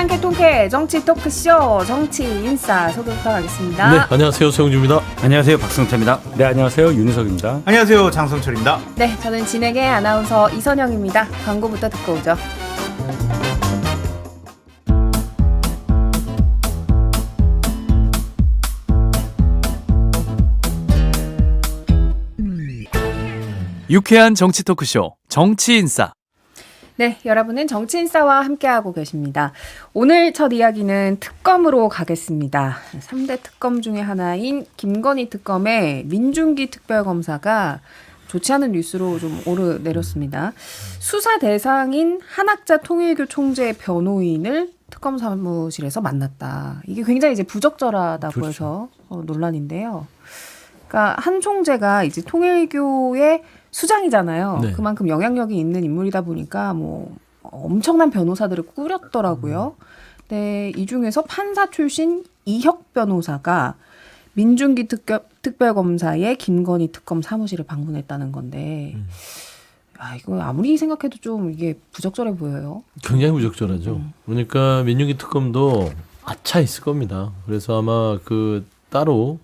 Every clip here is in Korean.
유쾌한 개통캐 정치 토크쇼 정치인싸 소개부터 하겠습니다. 네, 안녕하세요. 최영주입니다. 안녕하세요. 박성태입니다. 네, 안녕하세요. 윤희석입니다. 안녕하세요. 장성철입니다. 네, 저는 진행의 아나운서 이선영입니다. 광고부터 듣고 오죠. 유쾌한 정치 토크쇼 정치인싸. 네, 여러분은 정치인싸와 함께하고 계십니다. 오늘 첫 이야기는 특검으로 가겠습니다. 3대 특검 중에 하나인 김건희 특검의 민중기 특별검사가 좋지 않은 뉴스로 좀 오르내렸습니다. 수사 대상인 한학자 통일교 총재 변호인을 특검 사무실에서 만났다. 이게 굉장히 이제 부적절하다고 그렇죠. 해서 논란인데요. 그러니까 한 총재가 이제 통일교의 수장이잖아요. 네. 그만큼 영향력이 있는 인물이다 보니까 뭐 엄청난 변호사들을 꾸렸더라고요. 근데 이 중에서 판사 출신 이혁 변호사가 민중기 특별검사의 김건희 특검 사무실을 방문했다는 건데, 이거 아무리 생각해도 좀 이게 부적절해 보여요. 굉장히 부적절하죠. 그러니까 민중기 특검도 아차 있을 겁니다. 그래서 아마 그 따로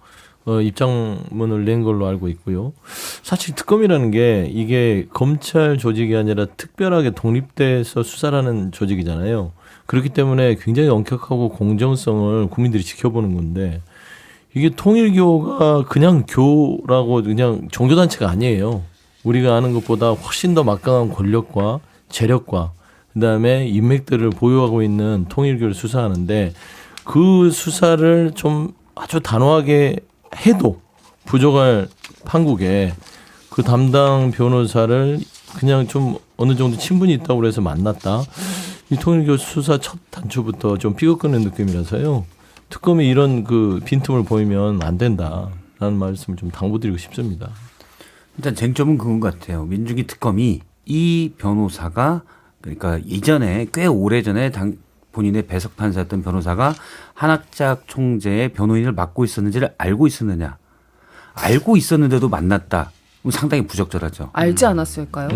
입장문을 낸 걸로 알고 있고요. 사실 특검이라는 게 이게 검찰 조직이 아니라 특별하게 독립돼서 수사하는 조직이잖아요. 그렇기 때문에 굉장히 엄격하고 공정성을 국민들이 지켜보는 건데, 이게 통일교가 그냥 교라고 그냥 종교단체가 아니에요. 우리가 아는 것보다 훨씬 더 막강한 권력과 재력과 그다음에 인맥들을 보유하고 있는 통일교를 수사하는데, 그 수사를 좀 아주 단호하게 해도 부족할 판국에 그 담당 변호사를 그냥 좀 어느 정도 친분이 있다고 해서 만났다. 이 통일교 수사 첫 단추부터 좀 삐걱거리는 느낌이라서요. 특검이 이런 그 빈틈을 보이면 안 된다라는 말씀을 좀 당부드리고 싶습니다. 일단 쟁점은 그건 것 같아요. 민중기 특검이 이 변호사가, 그러니까 이전에 꽤 오래전에 본인의 배석 판사였던 변호사가 한학자 총재의 변호인을 맡고 있었는지를 알고 있었느냐. 알고 있었는데도 만났다. 상당히 부적절하죠. 알지 않았을까요?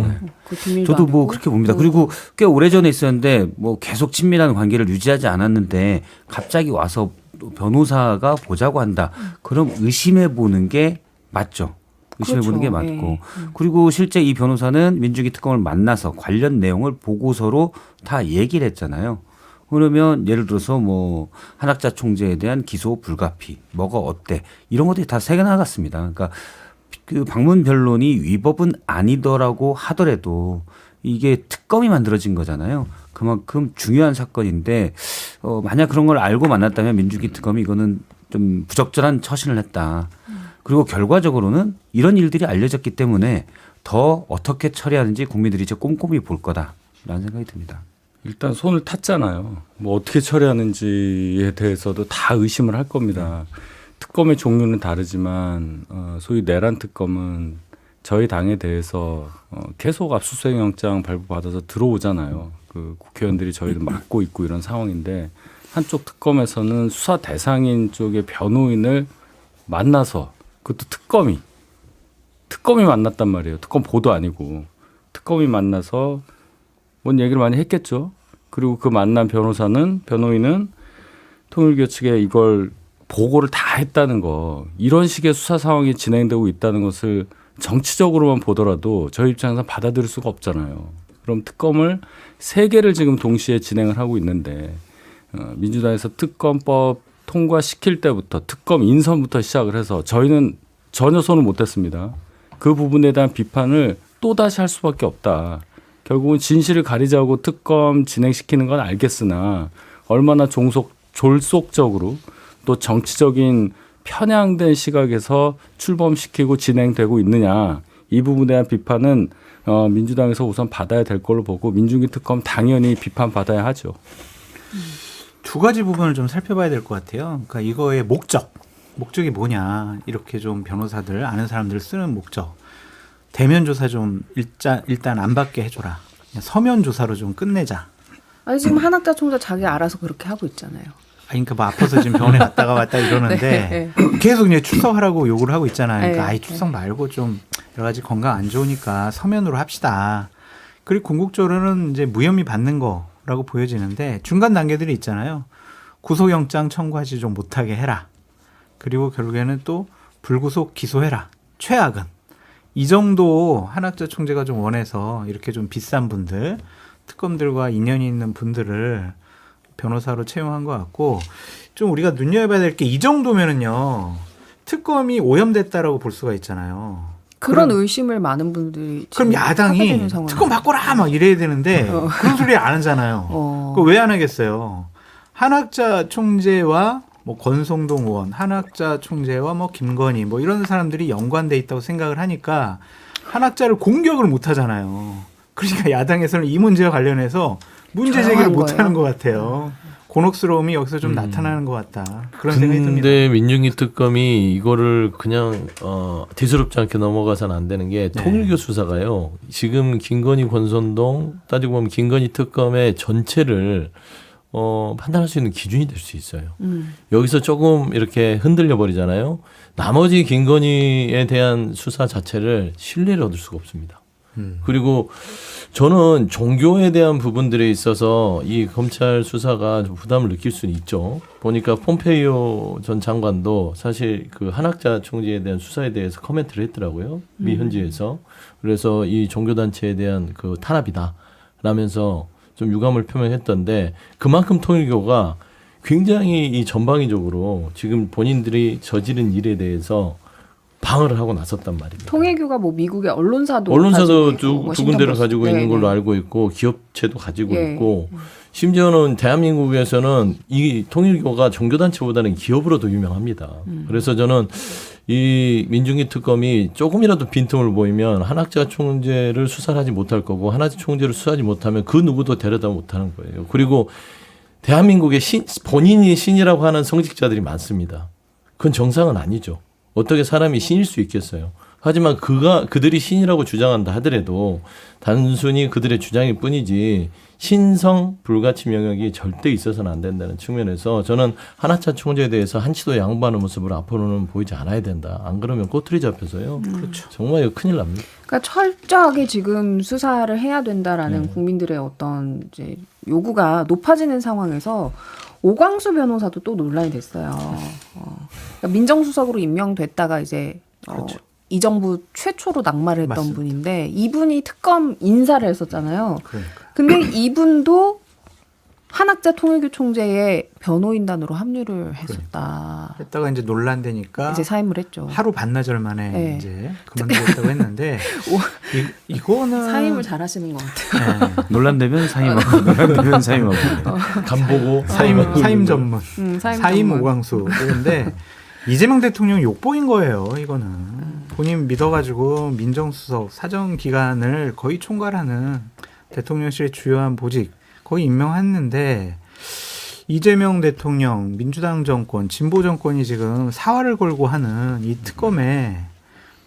그 비밀도 저도 뭐 아니고. 그렇게 봅니다. 그리고 꽤 오래전에 있었는데 뭐 계속 친밀한 관계를 유지하지 않았는데 갑자기 와서 변호사가 보자고 한다. 그럼 의심해 보는 게 맞죠. 의심해 보는 게 그렇죠. 맞고. 네. 그리고 실제 이 변호사는 민중기 특검을 만나서 관련 내용을 보고서로 다 얘기를 했잖아요. 그러면 예를 들어서 뭐 한학자 총재에 대한 기소 불가피, 뭐가 어때, 이런 것들이 다 새겨나갔습니다. 그러니까 그 방문 변론이 위법은 아니더라고 하더라도 이게 특검이 만들어진 거잖아요. 그만큼 중요한 사건인데 만약 그런 걸 알고 만났다면 민중기 특검이 이거는 좀 부적절한 처신을 했다. 그리고 결과적으로는 이런 일들이 알려졌기 때문에 더 어떻게 처리하는지 국민들이 이제 꼼꼼히 볼 거다라는 생각이 듭니다. 일단 손을 탔잖아요. 뭐 어떻게 처리하는지에 대해서도 다 의심을 할 겁니다. 특검의 종류는 다르지만 소위 내란 특검은 저희 당에 대해서 계속 압수수색 영장 발부받아서 들어오잖아요. 그 국회의원들이 저희를 맡고 있고 이런 상황인데, 한쪽 특검에서는 수사 대상인 쪽의 변호인을 만나서, 그것도 특검이 만났단 말이에요. 특검 보도 아니고 특검이 만나서 뭔 얘기를 많이 했겠죠. 그리고 그 만난 변호인은 통일교 측에 이걸 보고를 다 했다는 거, 이런 식의 수사 상황이 진행되고 있다는 것을 정치적으로만 보더라도 저희 입장에서 받아들일 수가 없잖아요. 그럼 특검을 3개를 지금 동시에 진행을 하고 있는데, 민주당에서 특검법 통과시킬 때부터 특검 인선부터 시작을 해서 저희는 전혀 손을 못 댔습니다. 그 부분에 대한 비판을 또다시 할 수밖에 없다. 결국은 진실을 가리자고 특검 진행시키는 건 알겠으나 얼마나 졸속적으로 또 정치적인 편향된 시각에서 출범시키고 진행되고 있느냐, 이 부분에 대한 비판은 민주당에서 우선 받아야 될 걸로 보고, 민중기 특검 당연히 비판받아야 하죠. 두 가지 부분을 좀 살펴봐야 될 것 같아요. 그러니까 이거의 목적이 뭐냐, 이렇게 좀 변호사들, 아는 사람들 쓰는 목적. 대면 조사 좀 일단 안 받게 해줘라. 그냥 서면 조사로 좀 끝내자. 아니 지금 한학자 총재 자기 알아서 그렇게 하고 있잖아요. 그러니까 뭐 아파서 지금 병원에 갔다가 왔다 이러는데 네. 계속 이제 출석하라고 요구를 하고 있잖아요. 그러니까 네. 출석 말고 좀 여러 가지 건강 안 좋으니까 서면으로 합시다. 그리고 궁극적으로는 이제 무혐의 받는 거, 거라고 보여지는데 중간 단계들이 있잖아요. 구속영장 청구하지 좀 못하게 해라. 그리고 결국에는 또 불구속 기소해라. 최악은. 이 정도 한학자 총재가 좀 원해서 이렇게 좀 비싼 분들, 특검들과 인연이 있는 분들을 변호사로 채용한 것 같고 좀 우리가 눈여겨봐야 될 게 이 정도면은요. 특검이 오염됐다라고 볼 수가 있잖아요. 그런 의심을 많은 분들이 그럼 지금 하게 야당이 되는 상황이에요. 특검 바꿔라 막 이래야 되는데 그런 소리 안 하잖아요. 그거 왜 안 하겠어요? 한학자 총재와 뭐 권성동 의원, 한학자 총재와 뭐 김건희 뭐 이런 사람들이 연관돼 있다고 생각을 하니까 한학자를 공격을 못 하잖아요. 그러니까 야당에서는 이 문제와 관련해서 문제 제기를 못 하는 것 같아요. 곤혹스러움이 여기서 좀 나타나는 것 같다. 그런 생각이 듭니다. 근데 민중기 특검이 이거를 그냥 대수롭지 않게 넘어가서는 안 되는 게 통일교 수사가요. 지금 김건희 권선동 따지고 보면 김건희 특검의 전체를 판단할 수 있는 기준이 될 수 있어요. 여기서 조금 이렇게 흔들려 버리잖아요. 나머지 김건희에 대한 수사 자체를 신뢰를 얻을 수가 없습니다. 그리고 저는 종교에 대한 부분들에 있어서 이 검찰 수사가 좀 부담을 느낄 수는 있죠. 보니까 폼페이오 전 장관도 사실 그 한학자 총재에 대한 수사에 대해서 코멘트를 했더라고요. 미 현지에서. 그래서 이 종교단체에 대한 그 탄압이다 라면서 좀 유감을 표명했던데 그만큼 통일교가 굉장히 이 전방위적으로 지금 본인들이 저지른 일에 대해서 방어를 하고 나섰단 말입니다. 통일교가 뭐 미국의 언론사도 두 군데를 가지고 있는 걸로 알고 있고 기업체도 가지고 있고 심지어는 대한민국에서는 이 통일교가 종교단체보다는 기업으로도 유명합니다. 그래서 저는 이 민중기 특검이 조금이라도 빈틈을 보이면 한학자 총재를 수사를 하지 못할 거고 한학자 총재를 수사하지 못하면 그 누구도 데려다 못하는 거예요. 그리고 대한민국의 본인이 신이라고 하는 성직자들이 많습니다. 그건 정상은 아니죠. 어떻게 사람이 신일 수 있겠어요. 하지만 그들이 신이라고 주장한다 하더라도 단순히 그들의 주장일 뿐이지 신성 불가침 영역이 절대 있어서는 안 된다는 측면에서 저는 한학자 총재에 대해서 한치도 양보하는 모습을 앞으로는 보이지 않아야 된다. 안 그러면 꼬투리 잡혀서요. 그렇죠. 정말 이거 큰일 납니다. 그러니까 철저하게 지금 수사를 해야 된다라는 국민들의 어떤 이제 요구가 높아지는 상황에서 오광수 변호사도 또 논란이 됐어요. 그러니까 민정수석으로 임명됐다가 이제 그렇죠. 이 정부 최초로 낙마를 했던 맞습니다. 분인데 이분이 특검 인사를 했었잖아요. 그러니까. 근데 이분도 한학자 통일교 총재의 변호인단으로 합류를 했었다. 했다가 이제 논란되니까 이제 사임을 했죠. 하루 반나절 만에 네. 이제 그만두겠다고 했는데 이거는 사임을 잘 하시는 것 같아요. 네. 논란되면 사임하고 논란되면 사임하고. 간보고 사임 전문 사임 전문. 오광수 그런데 이재명 대통령 욕보인 거예요. 이거는 본인 믿어가지고 민정수석 사정기관을 거의 총괄하는 대통령실의 주요한 보직 거의 임명했는데 이재명 대통령 민주당 정권 진보 정권이 지금 사활을 걸고 하는 이 특검에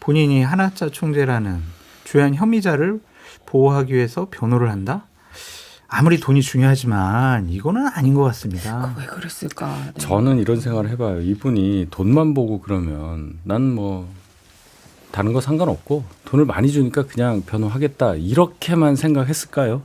본인이 한학자 총재라는 주요한 혐의자를 보호하기 위해서 변호를 한다? 아무리 돈이 중요하지만 이거는 아닌 것 같습니다. 왜 그랬을까? 네. 저는 이런 생각을 해봐요. 이분이 돈만 보고 그러면 난 뭐 다른 거 상관없고 돈을 많이 주니까 그냥 변호하겠다 이렇게만 생각했을까요?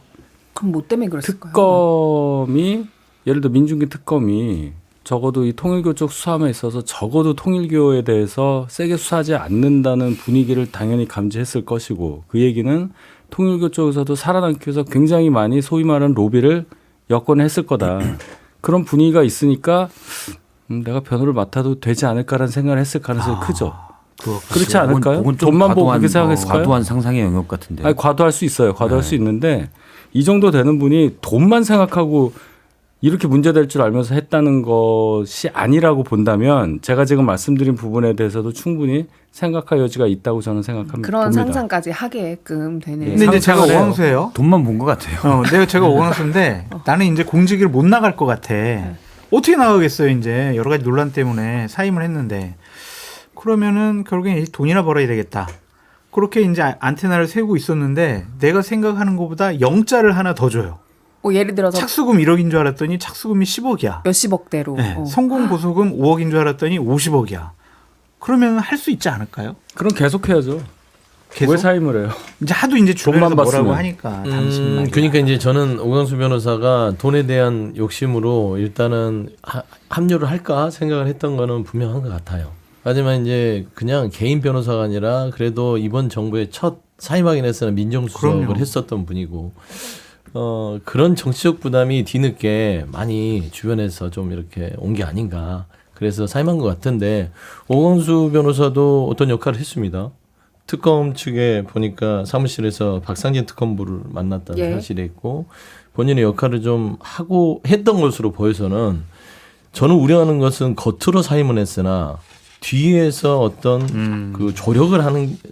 그럼 뭐 때문에 그랬을까요? 특검이 예를 들어 민중기 특검이 적어도 이 통일교 쪽 수사함에 있어서 적어도 통일교에 대해서 세게 수사하지 않는다는 분위기를 당연히 감지했을 것이고 그 얘기는 통일교 쪽에서도 살아남기 위해서 굉장히 많이 소위 말하는 로비를 여건했을 거다. 그런 분위기가 있으니까 내가 변호를 맡아도 되지 않을까라는 생각을 했을 가능성이 크죠. 그렇지 않을까요? 그건 좀 돈만 보고 그렇게 생각했을까요? 과도한 상상의 영역 같은데. 아니, 과도할 수 있어요. 과도할 수 있는데 이 정도 되는 분이 돈만 생각하고 이렇게 문제될 줄 알면서 했다는 것이 아니라고 본다면 제가 지금 말씀드린 부분에 대해서도 충분히 생각할 여지가 있다고 저는 생각합니다. 그런 상상까지 하게끔 되는. 근데 이제 제가 상상을 해요. 오광수예요. 돈만 본 것 같아요. 제가 오광수인데 나는 이제 공직을 못 나갈 것 같아. 어떻게 나가겠어요 이제 여러 가지 논란 때문에 사임을 했는데 그러면은 결국엔 돈이나 벌어야 되겠다. 그렇게 이제 안테나를 세우고 있었는데 내가 생각하는 것보다 영자를 하나 더 줘요. 예를 들어서 착수금 1억인 줄 알았더니 착수금이 10억이야. 몇십억대로. 네. 성공 보수금 5억인 줄 알았더니 50억이야. 그러면 할 수 있지 않을까요? 그럼 계속해야죠. 계속 왜 사임을 해요? 이제 하도 이제 주변에서 돈만 뭐라고 받으면. 하니까 당신만. 그러니까 이제 저는 오광수 변호사가 돈에 대한 욕심으로 일단은 합류를 할까 생각을 했던 거는 분명한 것 같아요. 하지만 이제 그냥 개인 변호사가 아니라 그래도 이번 정부의 첫 사임 확인에서는 민정수석을 그럼요. 했었던 분이고 그런 정치적 부담이 뒤늦게 많이 주변에서 좀 이렇게 온 게 아닌가. 그래서 사임한 것 같은데 오광수 변호사도 어떤 역할을 했습니다. 특검 측에 보니까 사무실에서 박상진 특검부를 만났다는 예. 사실이 있고 본인의 역할을 좀 하고 했던 것으로 보여서는 저는 우려하는 것은 겉으로 사임은 했으나 뒤에서 어떤 그 조력을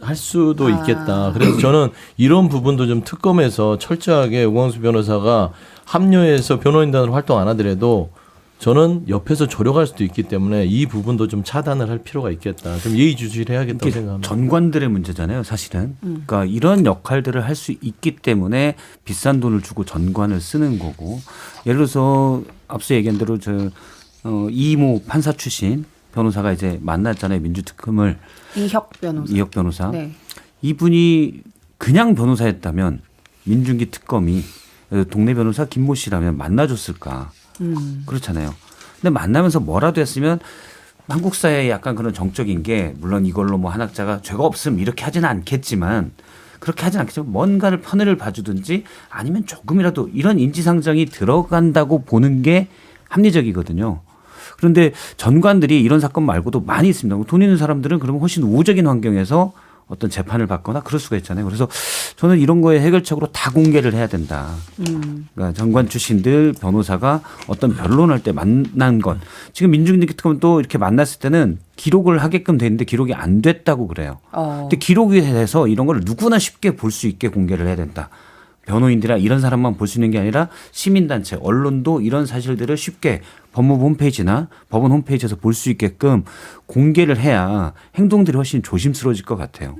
할 수도 있겠다. 그래서 저는 이런 부분도 좀 특검에서 철저하게 오광수 변호사가 합류해서 변호인단으로 활동 안 하더라도 저는 옆에서 조력할 수도 있기 때문에 이 부분도 좀 차단을 할 필요가 있겠다. 좀 예의주시해야겠다고 이게 생각합니다. 전관들의 문제잖아요, 사실은. 그러니까 이런 역할들을 할 수 있기 때문에 비싼 돈을 주고 전관을 쓰는 거고. 예를 들어서 앞서 얘기한 대로 이모 판사 출신 변호사가 이제 만났잖아요, 민주특검을. 이혁 변호사. 네. 이분이 그냥 변호사였다면 민중기 특검이 동네 변호사 김모 씨라면 만나줬을까? 그렇잖아요. 근데 만나면서 뭐라도 했으면 한국 사회에 약간 그런 정적인 게 물론 이걸로 뭐 한 학자가 죄가 없음 이렇게 하지는 않겠지만 그렇게 하진 않겠지만 뭔가를 편애를 봐주든지 아니면 조금이라도 이런 인지상정이 들어간다고 보는 게 합리적이거든요. 그런데 전관들이 이런 사건 말고도 많이 있습니다. 돈 있는 사람들은 그러면 훨씬 우호적인 환경에서 어떤 재판을 받거나 그럴 수가 있잖아요. 그래서 저는 이런 거에 해결책으로 다 공개를 해야 된다. 그러니까 전관 출신들 변호사가 어떤 변론할 때 만난 것. 지금 민중특검은 또 이렇게 만났을 때는 기록을 하게끔 돼 있는데 기록이 안 됐다고 그래요. 근데 기록이 돼서 이런 걸 누구나 쉽게 볼 수 있게 공개를 해야 된다. 변호인들이나 이런 사람만 볼 수 있는 게 아니라 시민단체, 언론도 이런 사실들을 쉽게 법무부 홈페이지나 법원 홈페이지에서 볼 수 있게끔 공개를 해야 행동들이 훨씬 조심스러워질 것 같아요.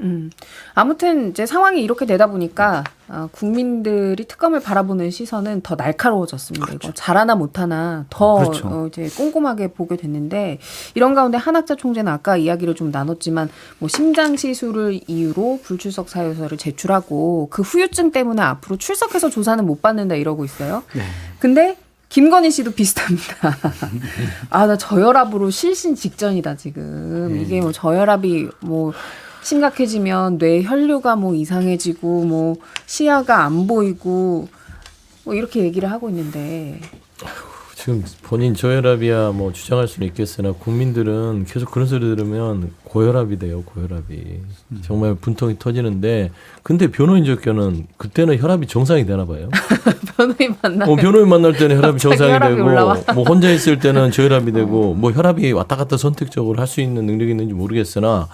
아무튼 이제 상황이 이렇게 되다 보니까 국민들이 특검을 바라보는 시선은 더 날카로워졌습니다. 그렇죠. 이거 잘하나 못하나 더 그렇죠. 이제 꼼꼼하게 보게 됐는데 이런 가운데 한학자 총재는 아까 이야기를 좀 나눴지만 뭐 심장 시술을 이유로 불출석 사유서를 제출하고 그 후유증 때문에 앞으로 출석해서 조사는 못 받는다 이러고 있어요. 네. 근데 김건희 씨도 비슷합니다. 나 저혈압으로 실신 직전이다 지금. 이게 뭐 저혈압이 뭐 심각해지면 뇌 혈류가 뭐 이상해지고 뭐 시야가 안 보이고 뭐 이렇게 얘기를 하고 있는데 지금 본인 저혈압이야 뭐 주장할 수는 있겠으나 국민들은 계속 그런 소리 들으면 고혈압이 돼요. 고혈압이. 정말 분통이 터지는데 근데 변호인 접견은 그때는 혈압이 정상이 되나 봐요. 변호인 만나면 변호인 만날 때는 혈압이 정상이 혈압이 되고 올라와. 뭐 혼자 있을 때는 저혈압이 되고 뭐 혈압이 왔다 갔다 선택적으로 할 수 있는 능력이 있는지 모르겠으나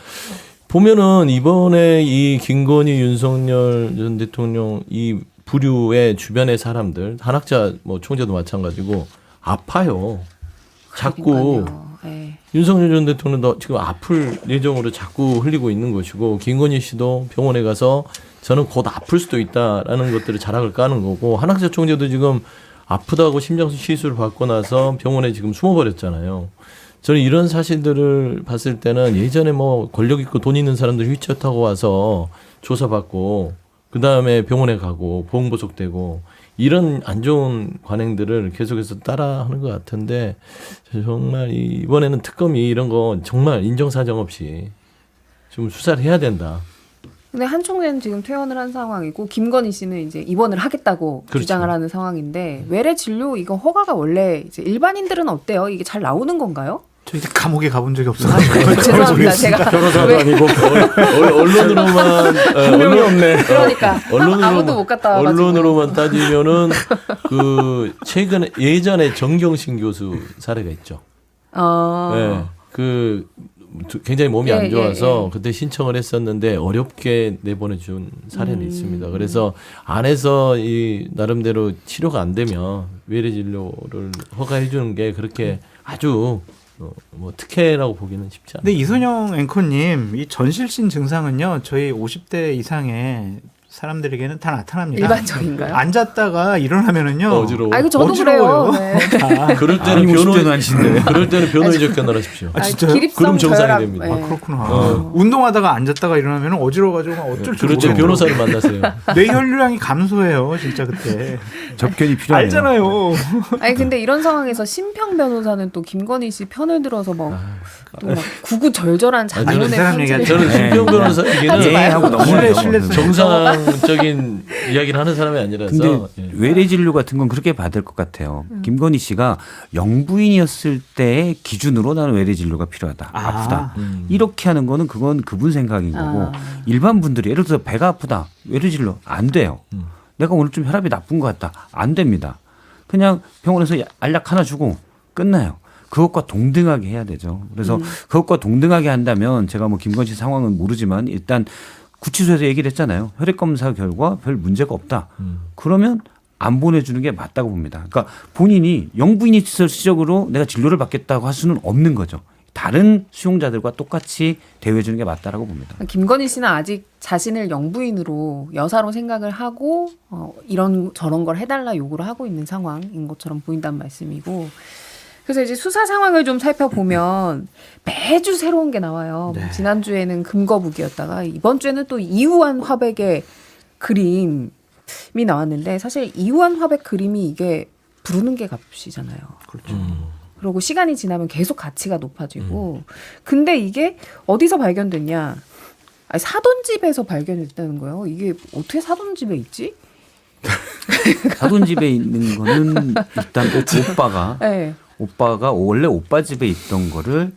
보면은 이번에 이 김건희 윤석열 전 대통령 이 부류의 주변의 사람들 한학자 뭐 총재도 마찬가지고 아파요. 자꾸 그러니까요. 예. 윤석열 전 대통령도 지금 아플 예정으로 자꾸 흘리고 있는 것이고 김건희 씨도 병원에 가서 저는 곧 아플 수도 있다라는 것들을 자락을 까는 거고 한학자 총재도 지금 아프다고 심장 시술을 받고 나서 병원에 지금 숨어버렸잖아요. 저는 이런 사실들을 봤을 때는 예전에 뭐 권력 있고 돈 있는 사람들 휠체어 타고 와서 조사받고 그 다음에 병원에 가고 보험보석되고 이런 안 좋은 관행들을 계속해서 따라하는 것 같은데 정말 이번에는 특검이 이런 거 정말 인정사정 없이 좀 수사를 해야 된다. 근데 한 총재는 지금 퇴원을 한 상황이고 김건희 씨는 이제 입원을 하겠다고 그렇죠. 주장을 하는 상황인데 외래 진료 이거 허가가 원래 이제 일반인들은 어때요? 이게 잘 나오는 건가요? 저 이제 감옥에 가본 적이 없어가지고 죄송합니다. 제가 변호사도 왜- 아니고 언론으로만 한 명이 없네. 그러니까 아무도 못 갔다 와가지고 언론으로만 따지면은 그 최근에 예전에 정경심 교수 사례가 있죠. 네, 그 굉장히 몸이 안 좋아서 그때 신청을 했었는데 어렵게 내보내준 사례는 있습니다. 그래서 안에서 이 나름대로 치료가 안 되면 외래 진료를 허가해 주는 게 그렇게 아주 뭐 특혜라고 보기는 쉽지 않아요. 근데 이선영 앵커님 이 전실신 증상은요 저희 50대 이상의 사람들에게는 다 나타납니다. 일반적인가요? 앉았다가 일어나면은요. 어지러워. 아이고 저도 어지러워요. 그래요. 네. 그럴 때는 아니, 변호 50대는 아니신데. 그럴 때는 변호의 접견을 하십시오. 아, 진짜요? 기립성 그럼 정상이 저혈압, 됩니다. 네. 아, 그렇구나. 운동하다가 앉았다가 일어나면 어지러워가지고 막 어쩔 줄 그렇죠. 모르겠어요. 변호사를 만나세요. 뇌혈량이 감소해요, 진짜 그때. 접견이 필요하네요. 알잖아요. 아니 근데 이런 상황에서 심평 변호사는 또 김건희 씨 편을 들어서 막 또 막 구구절절한 저는 장문의 이 사람 편지를 얘기하지 저는 네. 심평 변호사에게는 하지 마요. 하고 넘어가요. 신뢰 정상적인 이야기를 하는 사람이 아니라서 근데 예. 외래 진료 같은 건 그렇게 받을 것 같아요. 김건희 씨가 영부인이었을 때의 기준으로 나는 외래 진료가 필요하다. 아. 아프다. 이렇게 하는 거는 그건 그분 생각인 거고 아. 일반 분들이 예를 들어서 배가 아프다. 외래 진료 안 돼요. 내가 오늘 좀 혈압이 나쁜 것 같다. 안 됩니다. 그냥 병원에서 알약 하나 주고 끝나요. 그것과 동등하게 해야 되죠. 그래서 그것과 동등하게 한다면 제가 뭐 김건희 씨 상황은 모르지만 일단 구치소에서 얘기를 했잖아요. 혈액 검사 결과 별 문제가 없다. 그러면 안 보내주는 게 맞다고 봅니다. 그러니까 본인이 영부인이 시적으로 내가 진료를 받겠다고 할 수는 없는 거죠. 다른 수용자들과 똑같이 대우해 주는 게 맞다라고 봅니다. 김건희 씨는 아직 자신을 영부인으로 여사로 생각을 하고 이런 저런 걸 해달라 요구를 하고 있는 상황인 것처럼 보인다는 말씀이고 그래서 이제 수사 상황을 좀 살펴보면 매주 새로운 게 나와요. 네. 지난주에는 금거북이었다가 이번 주에는 또 이우환 화백의 그림이 나왔는데 사실 이우환 화백 그림이 이게 부르는 게 값이잖아요. 그렇죠. 그리고 시간이 지나면 계속 가치가 높아지고 근데 이게 어디서 발견됐냐? 아니, 사돈집에서 발견됐다는 거예요. 이게 어떻게 사돈집에 있지? 사돈집에 있는 거는 일단 네. 오빠가 원래 오빠 집에 있던 거를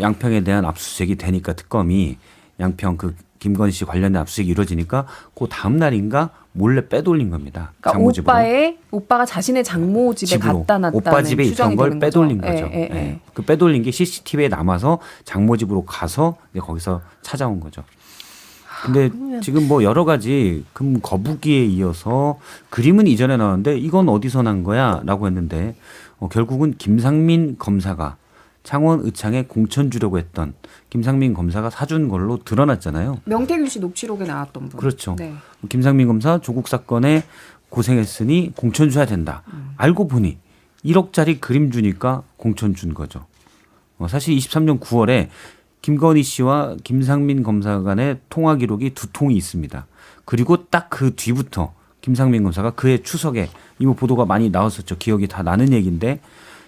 양평에 대한 압수수색이 되니까 특검이 양평 그 김건희 씨 관련된 압수수색이 이루어지니까 그 다음 날인가 몰래 빼돌린 겁니다. 그러니까 장모집으로. 오빠가 자신의 장모 집에 집으로. 갖다 놨다는 오빠 집에 있던 추정이 걸 되는 빼돌린 거죠. 거죠. 예, 예, 예. 예. 그 빼돌린 게 CCTV에 남아서 장모 집으로 가서 이제 거기서 찾아온 거죠. 근데 지금 뭐 여러 가지 금 거북이에 이어서 그림은 이전에 나왔는데 이건 어디서 난 거야라고 했는데 결국은 김상민 검사가 창원 의창에 공천 주려고 했던 김상민 검사가 사준 걸로 드러났잖아요. 명태균 씨 녹취록에 나왔던 분. 그렇죠. 네. 김상민 검사 조국 사건에 고생했으니 공천 줘야 된다. 알고 보니 1억짜리 그림 주니까 공천 준 거죠. 사실 23년 9월에 김건희 씨와 김상민 검사 간의 통화 기록이 2통이 있습니다. 그리고 딱 그 뒤부터 김상민 검사가 그해 추석에 이거 보도가 많이 나왔었죠. 기억이 다 나는 얘기인데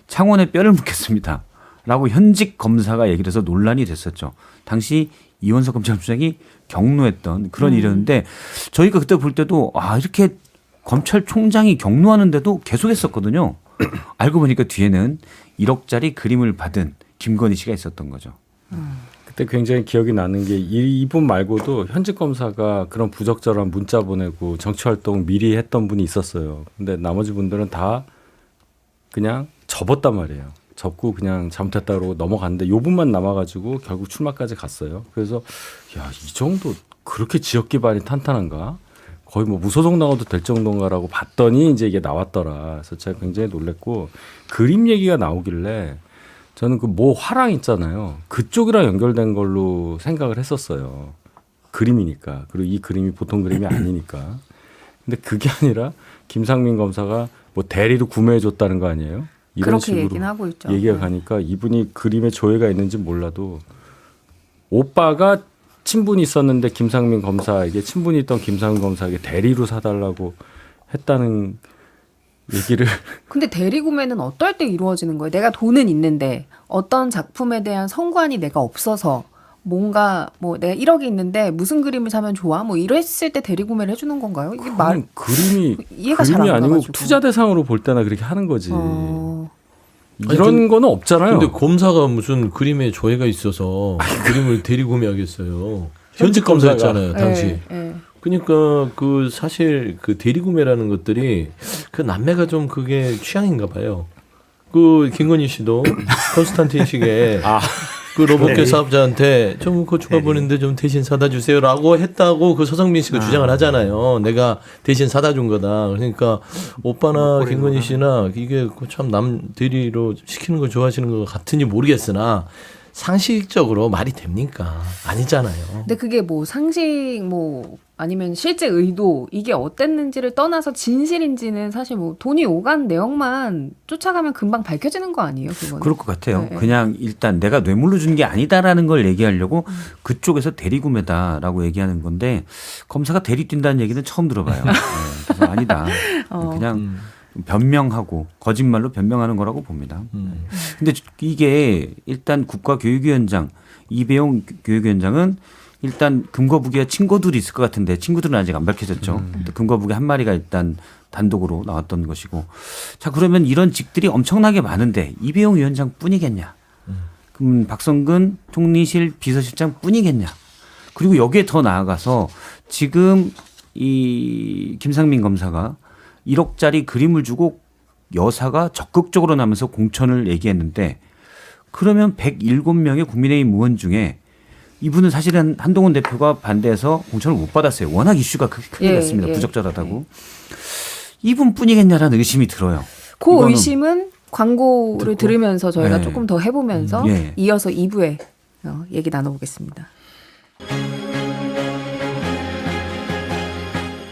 창원에 뼈를 묻겠습니다. 라고 현직 검사가 얘기를 해서 논란이 됐었죠. 당시 이원석 검찰총장이 경로했던 그런 일이었는데 저희가 그때 볼 때도 이렇게 검찰총장이 경로하는데도 계속 했었거든요. 알고 보니까 뒤에는 1억짜리 그림을 받은 김건희 씨가 있었던 거죠. 그때 굉장히 기억이 나는 게 이분 말고도 현직 검사가 그런 부적절한 문자 보내고 정치활동 미리 했던 분이 있었어요. 근데 나머지 분들은 다 그냥 접었단 말이에요. 접고 그냥 잘못했다 그러고 넘어갔는데 요 분만 남아가지고 결국 출마까지 갔어요. 그래서 야, 이 정도 그렇게 지역 기반이 탄탄한가? 거의 뭐 무소속 나가도 될 정도인가라고 봤더니 이제 이게 나왔더라. 그래서 제가 굉장히 놀랬고 그림 얘기가 나오길래 저는 그 모 화랑 있잖아요. 그쪽이랑 연결된 걸로 생각을 했었어요. 그림이니까. 그리고 이 그림이 보통 그림이 아니니까. 근데 그게 아니라 김상민 검사가 뭐 대리로 구매해 줬다는 거 아니에요? 이런 그렇게 식으로 얘기는 하고 있죠. 얘기가 가니까 이분이 그림에 조예가 있는지 몰라도 오빠가 친분이 있었는데 김상민 검사에게 친분이 있던 김상민 검사에게 대리로 사달라고 했다는 얘기를 근데 대리구매는 어떨 때 이루어지는 거예요? 내가 돈은 있는데 어떤 작품에 대한 성관이 내가 없어서 뭔가 뭐 내가 1억이 있는데 무슨 그림을 사면 좋아? 뭐 이랬을 때 대리구매를 해주는 건가요? 이게 그림이 이해가 잘 안 아니고 가가지고. 투자 대상으로 볼 때나 그렇게 하는 거지. 어, 이런 거는 없잖아요. 근데 검사가 무슨 그림에 조예가 있어서 그림을 대리 구매하겠어요. 현직 검사였잖아요, 당시. 예, 예. 그러니까 그 사실 그 대리 구매라는 것들이 그 남매가 좀 그게 취향인가 봐요. 그 김건희 씨도 콘스탄틴 식의 그 로봇계 사업자한테 좀 고추가 보냈는데 좀 대신 사다 주세요라고 했다고 그 서성민 씨가 주장을 하잖아요. 내가 대신 사다 준 거다. 그러니까 오빠나 김건희 씨나 이게 참 남 대리로 시키는 걸 좋아하시는 것 같은지 모르겠으나 상식적으로 말이 됩니까? 아니잖아요. 근데 그게 뭐 상식 뭐 아니면 실제 의도 이게 어땠는지를 떠나서 진실인지는 사실 뭐 돈이 오간 내용만 쫓아가면 금방 밝혀지는 거 아니에요? 그거는. 그럴 것 같아요. 네. 그냥 일단 내가 뇌물로 준 게 아니다라는 걸 얘기하려고 그쪽에서 대리구매다라고 얘기하는 건데 검사가 대리 뛴다는 얘기는 처음 들어봐요. 네, 그래서 아니다. 그냥 변명하고 거짓말로 변명하는 거라고 봅니다. 근데 이게 일단 국가교육위원장 이배용 교육위원장은 일단 금거북이와 친구들이 있을 것 같은데 친구들은 아직 안 밝혀졌죠. 금거북이 한 마리가 일단 단독으로 나왔던 것이고. 자, 그러면 이런 직들이 엄청나게 많은데 이배용 위원장 뿐이겠냐. 그럼 박성근 총리실 비서실장 뿐이겠냐. 그리고 여기에 더 나아가서 지금 이 김상민 검사가 1억짜리 그림을 주고 여사가 적극적으로 나면서 공천을 얘기했는데 그러면 107명의 국민의힘 의원 중에 이분은 사실은 한동훈 대표가 반대해서 공천을 못 받았어요. 워낙 이슈가 크게 됐습니다. 부적절하다고. 이분뿐이겠냐라는 의심이 들어요. 그 이거는 의심은 광고를 듣고. 들으면서 저희가 네. 조금 더 해보면서 예. 이어서 2부에 얘기 나눠보겠습니다.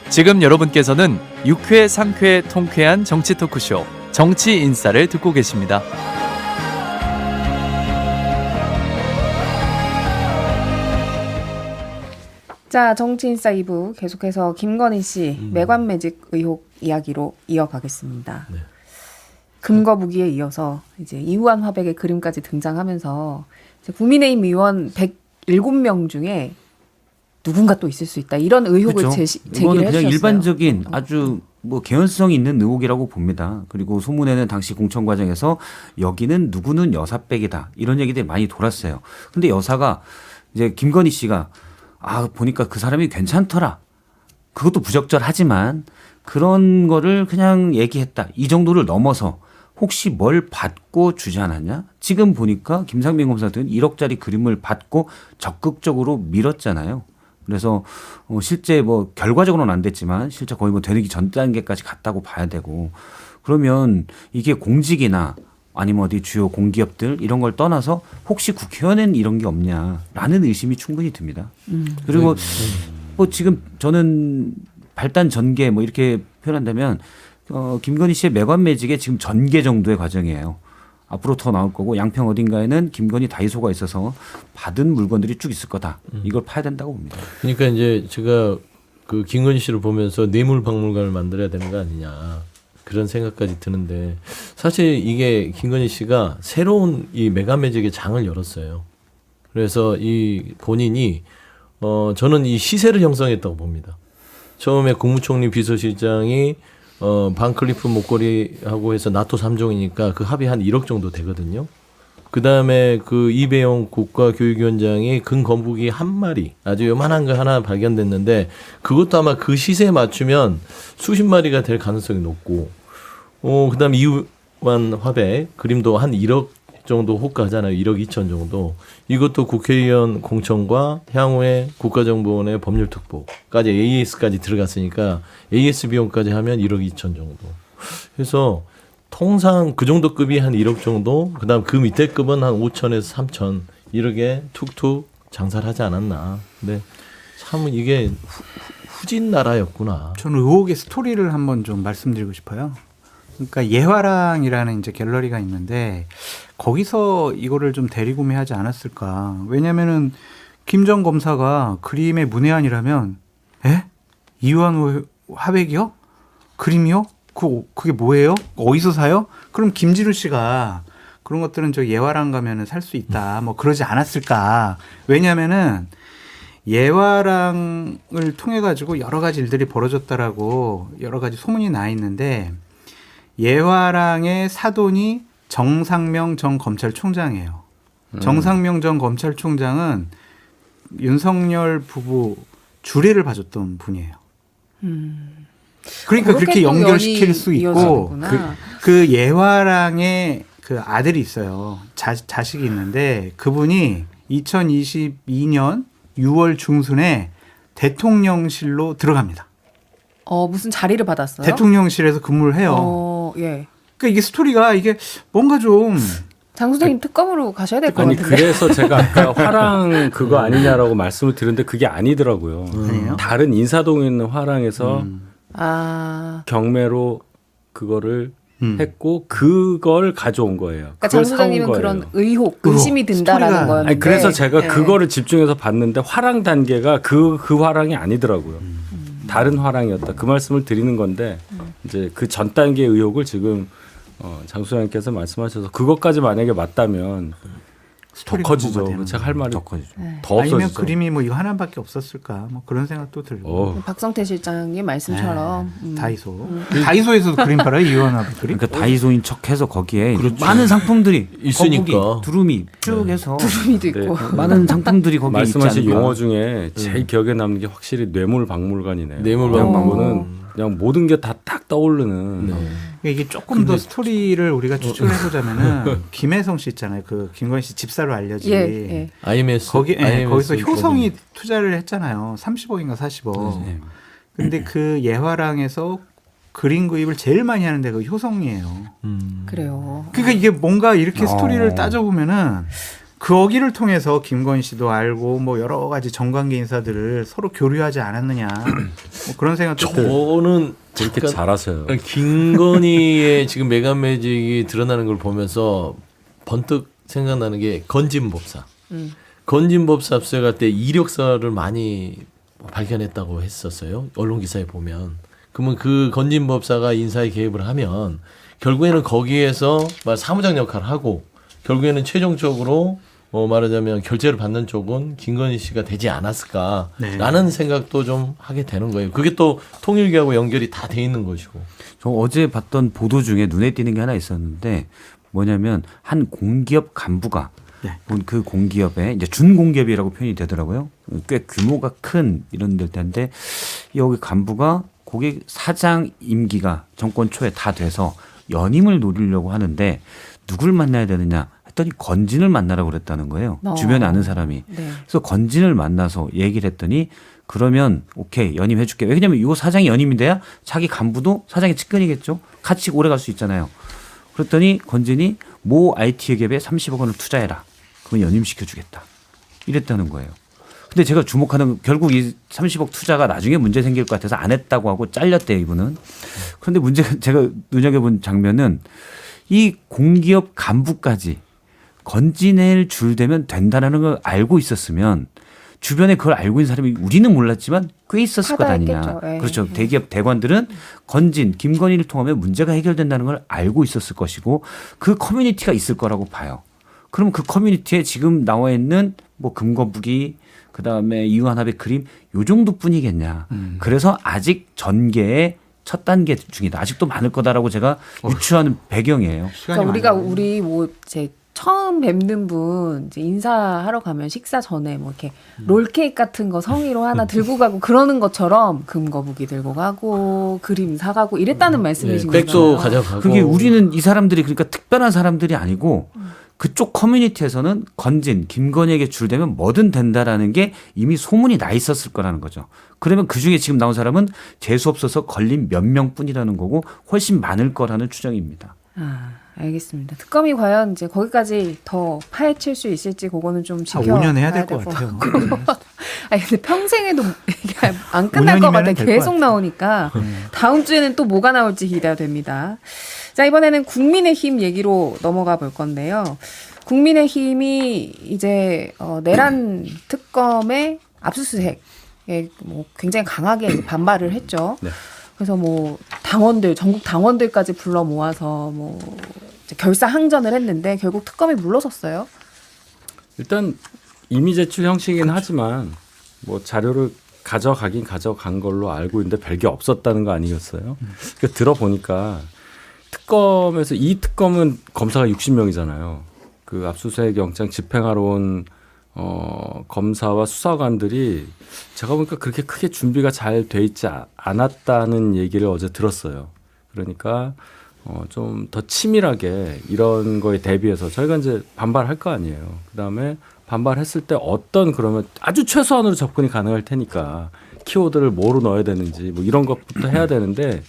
지금 여러분께서는 6회, 상쾌, 통쾌한 정치 토크쇼 정치 인싸를 듣고 계십니다. 자, 정치인싸 2부 계속해서 김건희 씨 매관 매직 의혹 이야기로 이어가겠습니다. 네. 금거북이에 이어서 이제 이후한 화백의 그림까지 등장하면서 이제 국민의힘 의원 107명 중에 누군가 또 있을 수 있다. 이런 의혹을 그렇죠. 제기를 이거는 그냥 해주셨어요. 일반적인 아주 뭐 개연성 있는 의혹이라고 봅니다. 그리고 소문에는 당시 공천 과정에서 여기는 누구는 여사백이다 이런 얘기들이 많이 돌았어요. 근데 여사가 이제 김건희 씨가 보니까 그 사람이 괜찮더라. 그것도 부적절하지만 그런 거를 그냥 얘기했다. 이 정도를 넘어서 혹시 뭘 받고 주지 않았냐? 지금 보니까 김상민 검사는 1억짜리 그림을 받고 적극적으로 밀었잖아요. 그래서 실제 뭐 결과적으로는 안 됐지만 실제 거의 뭐 되기 전 단계까지 갔다고 봐야 되고 그러면 이게 공직이나 아니면 어디 주요 공기업들 이런 걸 떠나서 혹시 국회의원엔 이런 게 없냐라는 의심이 충분히 듭니다. 그리고 뭐 지금 저는 발단 전개 뭐 이렇게 표현한다면 김건희 씨의 매관 매직의 지금 전개 정도의 과정이에요. 앞으로 더 나올 거고 양평 어딘가에는 김건희 다이소가 있어서 받은 물건들이 쭉 있을 거다. 이걸 파야 된다고 봅니다. 그러니까 이제 제가 그 김건희 씨를 보면서 뇌물박물관을 만들어야 되는 거 아니냐 그런 생각까지 드는데 사실 이게 김건희 씨가 새로운 이 메가매직의 장을 열었어요. 그래서 이 본인이 저는 이 시세를 형성했다고 봅니다. 처음에 국무총리 비서실장이 반클리프 목걸이하고 해서 나토 3종이니까 그 합이 한 1억 정도 되거든요. 그 다음에 그 이배용 국가교육위원장이 금거북이 한 마리 아주 요만한 거 하나 발견됐는데 그것도 아마 그 시세에 맞추면 수십 마리가 될 가능성이 높고 그 다음에 이후한 화백 그림도 한 1억 정도 호가하잖아요. 1억 2천 정도. 이것도 국회의원 공천과 향후에 국가정보원의 법률특보까지 AS까지 들어갔으니까 AS 비용까지 하면 1억 2천 정도. 그래서 통상 그 정도 급이 한 1억 정도, 그다음 그 밑에 급은 한 5천에서 3천 이렇게 툭툭 장사를 하지 않았나. 근데 참 이게 후진 나라였구나. 저는 의혹의 스토리를 한번 좀 말씀드리고 싶어요. 그러니까 예화랑이라는 이제 갤러리가 있는데 거기서 이거를 좀 대리구매하지 않았을까. 왜냐면은 김 전 검사가 그림의 문외한이라면 이완호 화백이요? 그림이요? 그게 뭐예요? 어디서 사요? 그럼 김진우 씨가 그런 것들은 저 예화랑 가면은 살 수 있다. 뭐 그러지 않았을까. 왜냐면은 예화랑을 통해 가지고 여러 가지 일들이 벌어졌다라고 여러 가지 소문이 나 있는데 예화랑의 사돈이 정상명 전 검찰총장이에요. 정상명 전 검찰총장은 윤석열 부부 주례를 봐줬던 분이에요. 그러니까 그렇게 또 연결시킬 연이 수 있고 이어지는구나. 그 예화랑의 그 아들이 있어요. 자식이 있는데 그분이 2022년 6월 중순에 대통령실로 들어갑니다. 무슨 자리를 받았어요? 대통령실에서 근무를 해요. 예. 그러니까 이게 스토리가 이게 뭔가 좀 장 소장님 특검으로 가셔야 될 것 아니 같은데. 그래서 제가 아까 화랑 그거 아니냐라고 말씀을 드렸는데 그게 아니더라고요. 아니에요? 다른 인사동에 있는 화랑에서 아, 경매로 그거를 했고 그걸 가져온 거예요. 그러니까 그걸 장 사온 소장님은 거예요. 그런 의심이 든다라는 스토리가- 거였는데. 아니 그래서 제가 네. 그거를 집중해서 봤는데 화랑 단계가 그 화랑이 아니더라고요. 다른 화랑이었다. 그 말씀을 드리는 건데 이제 그 전 단계 의혹을 지금 장 소장님께서 말씀하셔서 그것까지 만약에 맞다면 더 스토리가 커지죠. 뭐가 되는 제가 할 말이 더 커지죠. 더 아니면 없어지죠. 그림이 뭐 이거 하나밖에 없었을까? 뭐 그런 생각도 들고. 박성태 실장님 말씀처럼 다이소. 다이소에서도 그림 팔아요? 이완합의 그림? 그러니까 다이소인 척해서 거기에 그렇죠. 많은 상품들이 있으니까. 거북이, 두루미 쭉 해서 두루미도 있고. 많은 상품들이 거기에 있지 말씀하신 않을까. 용어 중에 제일 기억에 남는 게 확실히 뇌물박물관이네요. 뇌물박물관. 그냥 모든 게 다 딱 떠오르는. 그러니까 이게 조금 더 스토리를 우리가 추측을 해보자면은 김혜성 씨 있잖아요. 그 김건희 씨 집사로 알려진. 예, 예. IMS 거기서 효성이 투자를 했잖아요. 30억인가 40억. 근데 그 예화랑에서 그림 구입을 제일 많이 하는 데가 효성이에요. 그래요. 그러니까 이게 뭔가 이렇게 스토리를 따져보면은 거기를 통해서 김건희 씨도 알고 뭐 여러 가지 정관계 인사들을 서로 교류하지 않았느냐 뭐 그런 생각도 들어요. 저는 이렇게 잠깐 잘하셔요. 김건희의 지금 매간 매직이 드러나는 걸 보면서 번뜩 생각나는 게 건진법사. 건진법사 압수할 때 이력서를 많이 발견했다고 했었어요. 언론 기사에 보면. 그러면 그 건진법사가 인사에 개입을 하면 결국에는 거기에서 사무장 역할을 하고 결국에는 최종적으로 말하자면 결제를 받는 쪽은 김건희 씨가 되지 않았을까라는 생각도 좀 하게 되는 거예요. 그게 또 통일교하고 연결이 다 돼 있는 것이고. 저 어제 봤던 보도 중에 눈에 띄는 게 하나 있었는데 뭐냐면 한 공기업 간부가 그 공기업에 이제 준공기업이라고 표현이 되더라고요. 꽤 규모가 큰 이런 데일 텐데 여기 간부가 거기 사장 임기가 정권 초에 다 돼서 연임을 노리려고 하는데 누굴 만나야 되느냐 했더니 건진을 만나라고 그랬다는 거예요. 주변에 아는 사람이. 네. 그래서 건진을 만나서 얘기를 했더니 그러면 오케이 연임해 줄게. 왜냐면 이거 사장이 연임이 돼야 자기 간부도 사장의 측근이겠죠. 같이 오래 갈 수 있잖아요. 그랬더니 건진이 모 IT 기업에 30억 원을 투자해라. 그러면 연임시켜 주겠다. 이랬다는 거예요. 근데 제가 주목하는 건 결국 이 30억 투자가 나중에 문제 생길 것 같아서 안 했다고 하고 잘렸대요, 이분은. 그런데 문제가 제가 눈여겨본 장면은 이 공기업 간부까지 건진을 줄 대면 된다는 걸 알고 있었으면 주변에 그걸 알고 있는 사람이 우리는 몰랐지만 꽤 있었을 것 아니냐. 하다했겠죠. 그렇죠. 대기업 대관들은 건진, 김건희를 통하면 문제가 해결된다는 걸 알고 있었을 것이고 그 커뮤니티가 있을 거라고 봐요. 그럼 그 커뮤니티에 지금 나와 있는 뭐 금거북이 그다음에 이완합의 그림 요 정도뿐이겠냐. 그래서 아직 전개의 첫 단계 중이다. 아직도 많을 거다라고 제가 유추하는 배경이에요. 그러니까 우리 뭐 제 처음 뵙는 분 이제 인사하러 가면 식사 전에 뭐 이렇게 롤케이크 같은 거 성의로 하나 들고 가고 그러는 것처럼 금거북이 들고 가고 그림 사가고 이랬다는 말씀이신 거죠. 백도 가져가고. 그게 우리는 이 사람들이 그러니까 특별한 사람들이 아니고 그쪽 커뮤니티에서는 건진, 김건희에게 줄대면 뭐든 된다라는 게 이미 소문이 나 있었을 거라는 거죠. 그러면 그중에 지금 나온 사람은 재수 없어서 걸린 몇 명뿐이라는 거고 훨씬 많을 거라는 추정입니다. 알겠습니다. 특검이 과연 이제 거기까지 더 파헤칠 수 있을지 그거는 좀 지켜봐야 5년 해야 될 것 것 같아요. 아니 근데 평생에도 이게 안 끝날 것 같아. 5년이면은 될것 계속 같아요. 나오니까 다음 주에는 또 뭐가 나올지 기대가 됩니다. 자, 이번에는 국민의힘 얘기로 넘어가 볼 건데요. 국민의힘이 이제 내란 특검의 압수수색에 뭐 굉장히 강하게 이제 반발을 했죠. 네. 그래서 뭐 당원들, 전국 당원들까지 불러 모아서 뭐 이제 결사항전을 했는데 결국 특검이 물러섰어요. 일단 이미 제출 형식이긴 하지만 뭐 자료를 가져가긴 가져간 걸로 알고 있는데 별게 없었다는 거 아니겠어요? 그러니까 들어보니까 특검에서 이 특검은 검사가 60명이잖아요. 그 압수수색 영장 집행하러 온 검사와 수사관들이 제가 보니까 그렇게 크게 준비가 잘 돼 있지 않았다는 얘기를 어제 들었어요. 그러니까 좀 더 치밀하게 이런 거에 대비해서 저희가 이제 반발할 거 아니에요. 그다음에 반발했을 때 어떤 그러면 아주 최소한으로 접근이 가능할 테니까 키워드를 뭐로 넣어야 되는지 뭐 이런 것부터 해야 되는데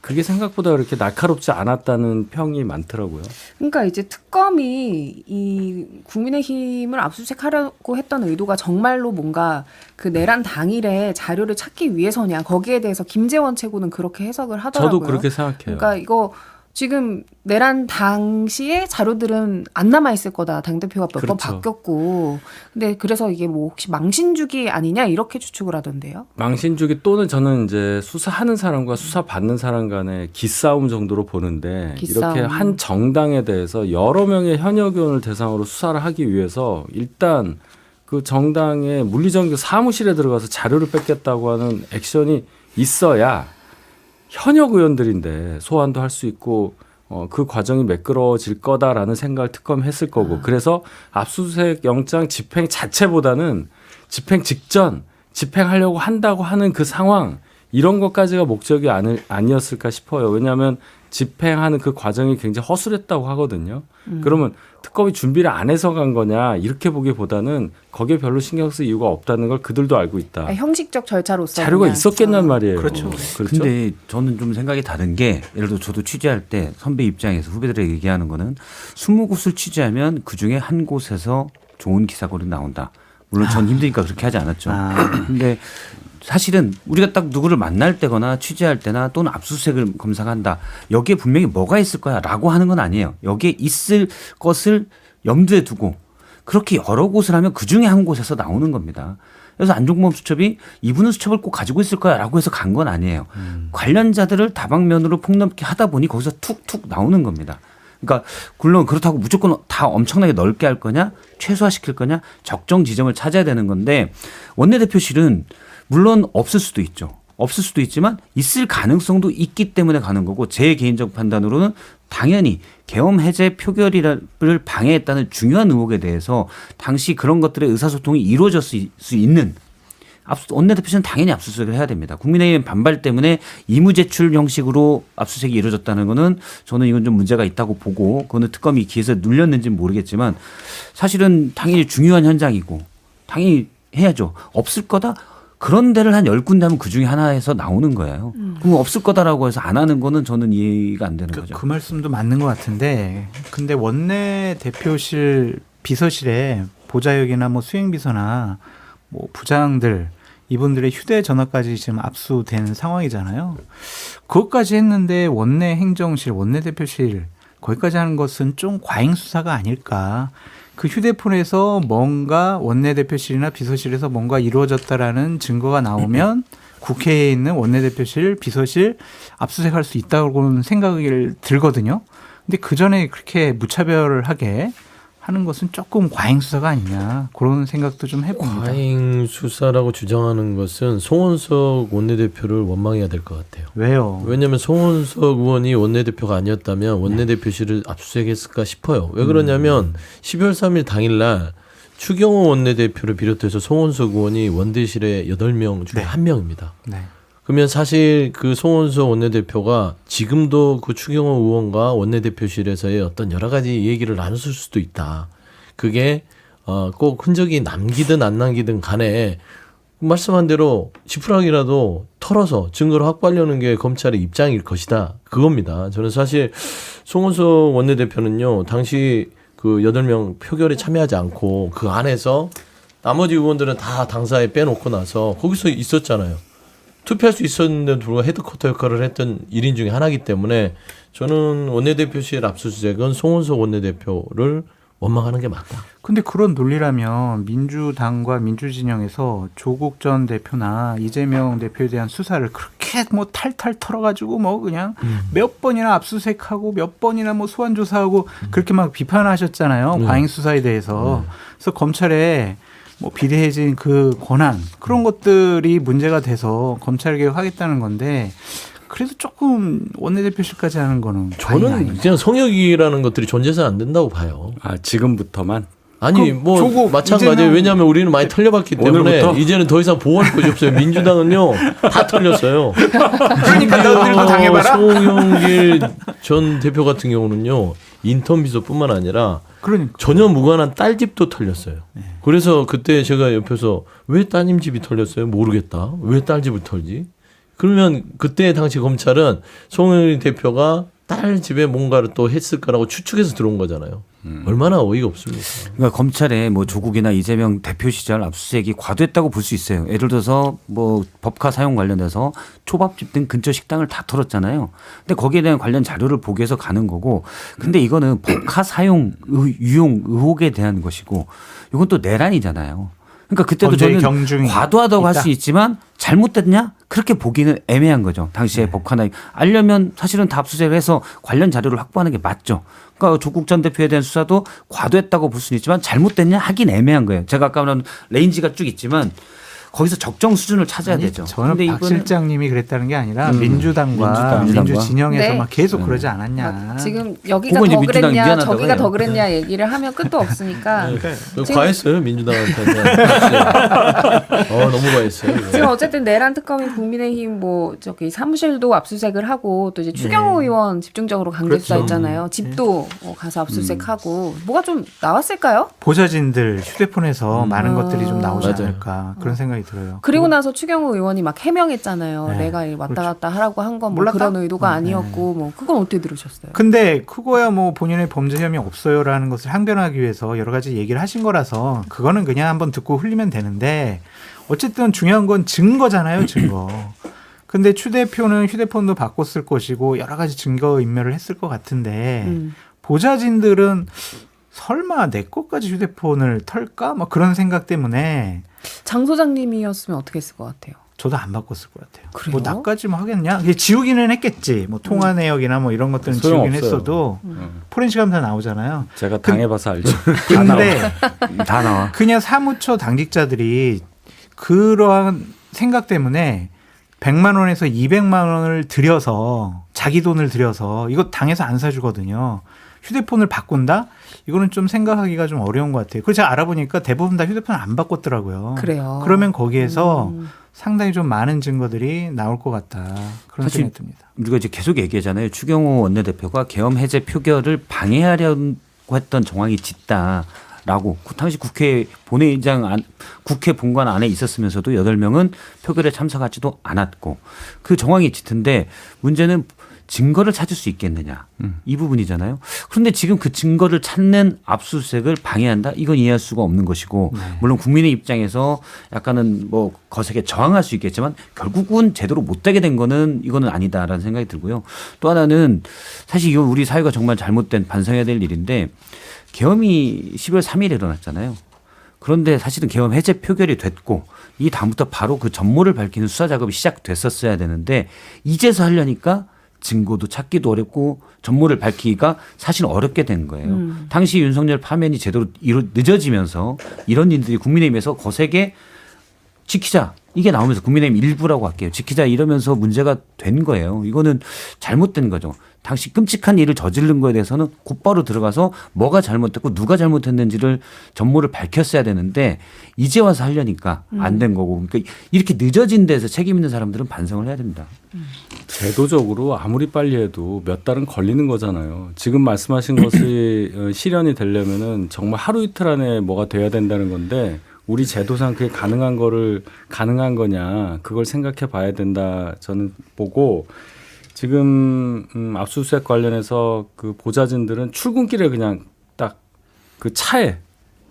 그게 생각보다 그렇게 날카롭지 않았다는 평이 많더라고요. 그러니까 이제 특검이 이 국민의힘을 압수수색하려고 했던 의도가 정말로 뭔가 그 내란 당일에 자료를 찾기 위해서냐 거기에 대해서 김재원 최고는 그렇게 해석을 하더라고요. 저도 그렇게 생각해요. 그러니까 이거 지금 내란 당시에 자료들은 안 남아 있을 거다. 당대표가 몇 번 그렇죠. 바뀌었고. 근데 그래서 이게 뭐 혹시 망신주기 아니냐 이렇게 추측을 하던데요. 망신주기 또는 저는 이제 수사하는 사람과 수사받는 사람 간의 기싸움 정도로 보는데 기싸움. 이렇게 한 정당에 대해서 여러 명의 현역 의원을 대상으로 수사를 하기 위해서 일단 그 정당의 물리정교 사무실에 들어가서 자료를 뺏겠다고 하는 액션이 있어야 현역 의원들인데 소환도 할 수 있고 그 과정이 매끄러워질 거다라는 생각을 특검이 했을 거고 그래서 압수수색 영장 집행 자체보다는 집행 직전 집행하려고 한다고 하는 그 상황 이런 것까지가 목적이 아니었을까 싶어요. 왜냐하면 집행하는 그 과정이 굉장히 허술했다고 하거든요. 그러면 특검이 준비를 안 해서 간 거냐 이렇게 보기보다는 거기에 별로 신경 쓸 이유가 없다는 걸 그들도 알고 있다. 형식적 절차로서 자료가 그냥. 있었겠냔 말이에요. 그렇죠. 그렇죠? 근데 저는 좀 생각이 다른 게 예를 들어 저도 취재할 때 선배 입장에서 후배들에게 얘기하는 거는 20곳을 취재하면 그중에 한 곳에서 좋은 기사거리 나온다. 물론 전 힘드니까 그렇게 하지 않았죠. 근데 사실은 우리가 딱 누구를 만날 때거나 취재할 때나 또는 압수수색을 검사한다. 여기에 분명히 뭐가 있을 거야 라고 하는 건 아니에요. 여기에 있을 것을 염두에 두고 그렇게 여러 곳을 하면 그중에 한 곳에서 나오는 겁니다. 그래서 안종범 수첩이 이분은 수첩을 꼭 가지고 있을 거야 라고 해서 간 건 아니에요. 관련자들을 다방면으로 폭넓게 하다 보니 거기서 툭툭 나오는 겁니다. 그러니까 물론 그렇다고 무조건 다 엄청나게 넓게 할 거냐 최소화시킬 거냐 적정 지점을 찾아야 되는 건데 원내대표실은 물론 없을 수도 있죠. 없을 수도 있지만 있을 가능성도 있기 때문에 가는 거고 제 개인적 판단으로는 당연히 계엄 해제 표결을 방해했다는 중요한 의혹에 대해서 당시 그런 것들의 의사소통이 이루어졌을 수 있는 원내대표실은 당연히 압수수색을 해야 됩니다. 국민의힘 반발 때문에 이무제출 형식으로 압수수색이 이루어졌다는 거는 저는 이건 좀 문제가 있다고 보고 그거는 특검이 기에서 눌렸는지는 모르겠지만 사실은 당연히 중요한 현장이고 당연히 해야죠. 없을 거다. 그런 데를 한 10군데 하면 그중에 하나에서 나오는 거예요. 그럼 없을 거다라고 해서 안 하는 거는 저는 이해가 안 되는 거죠. 그 말씀도 맞는 것 같은데 근데 원내대표실 비서실에 보좌역이나 뭐 수행비서나 뭐 부장들 이분들의 휴대전화까지 지금 압수된 상황이잖아요. 그것까지 했는데 원내행정실, 원내대표실 거기까지 하는 것은 좀 과잉 수사가 아닐까. 그 휴대폰에서 뭔가 원내대표실이나 비서실에서 뭔가 이루어졌다라는 증거가 나오면 국회에 있는 원내대표실, 비서실 압수수색할 수 있다고는 생각이 들거든요. 근데 그 전에 그렇게 무차별하게 하는 것은 조금 과잉 수사가 아니냐 그런 생각도 좀 해봅니다. 과잉 수사라고 주장하는 것은 송원석 원내대표를 원망해야 될 것 같아요. 왜요? 왜냐하면 송원석 의원이 원내대표가 아니었다면 원내대표실을 압수수색했을까 싶어요. 왜 그러냐면 12월 3일 당일날 추경호 원내대표를 비롯해서 송원석 의원이 원대실의 8명 중에 네. 1명입니다. 네. 그러면 사실 그 송원석 원내대표가 지금도 그 추경호 의원과 원내대표실에서의 어떤 여러 가지 얘기를 나눴을 수도 있다. 그게 꼭 흔적이 남기든 안 남기든 간에 말씀한 대로 지푸라기라도 털어서 증거를 확보하려는 게 검찰의 입장일 것이다. 그겁니다. 저는 사실 송원석 원내대표는요. 당시 그 8명 표결에 참여하지 않고 그 안에서 나머지 의원들은 다 당사에 빼놓고 나서 거기서 있었잖아요. 투표할 수 있었는데도 불구하고 헤드쿼터 역할을 했던 1인 중에 하나이기 때문에 저는 원내대표실 압수수색은 송원석 원내대표를 원망하는 게 맞다. 근데 그런 논리라면 민주당과 민주진영에서 조국 전 대표나 이재명 대표에 대한 수사를 그렇게 뭐 탈탈 털어가지고 뭐 그냥 몇 번이나 압수수색하고 몇 번이나 뭐 소환 조사하고 그렇게 막 비판하셨잖아요. 네. 과잉 수사에 대해서. 그래서 검찰에 뭐 비대해진 그 권한 그런 것들이 문제가 돼서 검찰 개혁하겠다는 건데 그래도 조금 원내대표실까지 하는 거는 저는 그냥 성역이라는 것들이 존재해서 안 된다고 봐요. 아 지금부터만 아니 뭐 조국, 마찬가지예요. 이재명- 왜냐하면 우리는 많이 털려봤기 때문에 오늘부터? 이제는 더 이상 보호할 곳이 없어요. 민주당은요 다 털렸어요. 그러니까 너희들도 당해봐라. 송영길 전 대표 같은 경우는요 인턴 비서뿐만 아니라 그러니까 전혀 무관한 딸 집도 털렸어요. 그래서 그때 제가 옆에서 왜 따님 집이 털렸어요? 모르겠다. 왜 딸 집을 털지? 그러면 그때 당시 검찰은 송영길 대표가 딸 집에 뭔가를 또 했을 거라고 추측해서 들어온 거잖아요. 얼마나 어이가 없습니까? 그러니까 검찰에 뭐 조국이나 이재명 대표 시절 압수수색이 과도했다고 볼 수 있어요. 예를 들어서 뭐 법카 사용 관련해서 초밥집 등 근처 식당을 다 털었잖아요. 근데 거기에 대한 관련 자료를 보기 위해서 가는 거고, 근데 이거는 법카 사용 유용 의혹에 대한 것이고, 이건 또 내란이잖아요. 그러니까 그때도 범죄의 저는 경중이 과도하다고 할 있다. 수 있지만 잘못됐냐? 그렇게 보기는 애매한 거죠. 당시에 법카나 알려면 사실은 다 압수수색을 해서 관련 자료를 확보하는 게 맞죠. 그러니까 조국 전 대표에 대한 수사도 과도했다고 볼 수는 있지만 잘못됐냐 하긴 애매한 거예요. 제가 아까 말한 레인지가 쭉 있지만 거기서 적정 수준을 찾아야 되죠. 저는 박 이거는 실장님이 그랬다는 게 아니라 민주당과 민주당과. 민주 진영에서 네. 막 계속 그러지 않았냐. 막 지금 여기가 그거 이제 더 민주당이 그랬냐 미안하다고 저기가 해요. 더 그랬냐 얘기를 하면 끝도 없으니까 지금- 과했어요 민주당한테. 너무 과했어요. 이거. 지금 어쨌든 내란 특검인 국민의힘 뭐 저기 사무실도 압수수색을 하고 또 이제 추경호 의원 집중적으로 강제 수사했잖아요. 집도 가서 압수수색하고 뭐가 좀 나왔을까요? 보좌진들 휴대폰에서 많은 아. 것들이 좀 나오지 맞아요. 않을까 그런 생각이 들어요. 그리고 나서 추경호 의원이 막 해명했잖아요. 네, 내가 이 왔다 그렇죠. 갔다 하라고 한 건 뭐 몰랐다? 그런 의도가 아니었고 뭐 그건 어떻게 들으셨어요? 근데 그거야 뭐 본인의 범죄 혐의 없어요라는 것을 항변하기 위해서 여러 가지 얘기를 하신 거라서 그거는 그냥 한번 듣고 흘리면 되는데 어쨌든 중요한 건 증거잖아요, 증거. 근데 추 대표는 휴대폰도 바꿨을 것이고 여러 가지 증거 인멸을 했을 것 같은데 보좌진들은 설마 내 것까지 휴대폰을 털까? 뭐 그런 생각 때문에 장 소장님이었으면 어떻게 했을 것 같아요? 저도 안 바꿨을 것 같아요. 그래요? 뭐 나까지 뭐 하겠냐? 이게 지우기는 했겠지. 뭐 통화 내역이나 뭐 이런 것들은 지우긴 소용없어요. 했어도 포렌식 감사 나오잖아요. 제가 당해봐서 알죠. 근데 다 나와. 그냥 사무처 당직자들이 그러한 생각 때문에 100만 원에서 200만 원을 들여서 자기 돈을 들여서 이거 당해서 안 사주거든요. 휴대폰을 바꾼다? 이거는 좀 생각하기가 좀 어려운 것 같아요. 그래서 제가 알아보니까 대부분 다 휴대폰 안 바꿨더라고요. 그래요. 그러면 거기에서 상당히 좀 많은 증거들이 나올 것 같다. 그런 사실 생각이 듭니다. 우리가 이제 계속 얘기하잖아요. 추경호 원내대표가 계엄 해제 표결을 방해하려고 했던 정황이 짙다라고. 그 당시 국회 본회의장 국회 본관 안에 있었으면서도 8명은 표결에 참석하지도 않았고 그 정황이 짙은데 문제는 증거를 찾을 수 있겠느냐 이 부분이잖아요. 그런데 지금 그 증거를 찾는 압수수색을 방해한다? 이건 이해할 수가 없는 것이고 물론 국민의 입장에서 약간은 뭐 거세게 저항할 수 있겠지만 결국은 제대로 못되게 된 거는 이거는 아니다라는 생각이 들고요. 또 하나는 사실 이건 우리 사회가 정말 잘못된 반성해야 될 일인데 계엄이 12월 3일에 일어났잖아요. 그런데 사실은 계엄 해제 표결이 됐고 이 다음부터 바로 그 전모를 밝히는 수사 작업이 시작됐었어야 되는데 이제서 하려니까 증거도 찾기도 어렵고 전모를 밝히기가 사실 어렵게 된 거예요. 당시 윤석열 파면이 제대로 늦어지면서 이런 일들이 국민의힘에서 거세게 지키자. 이게 나오면서 국민의힘 일부라고 할게요. 지키자 이러면서 문제가 된 거예요. 이거는 잘못된 거죠. 당시 끔찍한 일을 저지른 거에 대해서는 곧바로 들어가서 뭐가 잘못됐고 누가 잘못했는지를 전모를 밝혔어야 되는데 이제 와서 하려니까 안 된 거고. 그러니까 이렇게 늦어진 데서 책임 있는 사람들은 반성을 해야 됩니다. 제도적으로 아무리 빨리 해도 몇 달은 걸리는 거잖아요. 지금 말씀하신 것이 실현이 되려면은 정말 하루 이틀 안에 뭐가 돼야 된다는 건데 우리 제도상 그게 가능한 거냐 그걸 생각해 봐야 된다 저는 보고 지금 압수수색 관련해서 그 보좌진들은 출근길에 그냥 딱 그 차에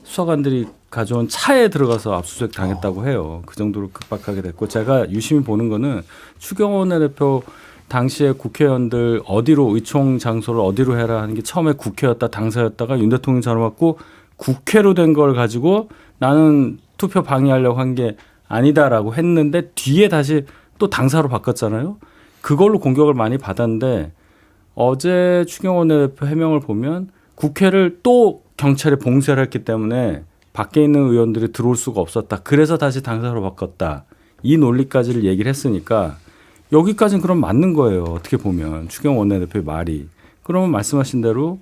수사관들이 가져온 차에 들어가서 압수수색 당했다고 해요. 그 정도로 급박하게 됐고 제가 유심히 보는 거는 추경호 원내대표 당시에 국회의원들 어디로 의총 장소를 어디로 해라 하는 게 처음에 국회였다 당사였다가 윤 대통령 전화 받고 국회로 된 걸 가지고 나는 투표 방해하려고 한 게 아니다라고 했는데 뒤에 다시 또 당사로 바꿨잖아요. 그걸로 공격을 많이 받았는데 어제 추경호 원내대표 해명을 보면 국회를 또 경찰에 봉쇄를 했기 때문에 밖에 있는 의원들이 들어올 수가 없었다. 그래서 다시 당사로 바꿨다. 이 논리까지를 얘기를 했으니까 여기까지는 그럼 맞는 거예요. 어떻게 보면 추경호 원내대표의 말이. 그러면 말씀하신 대로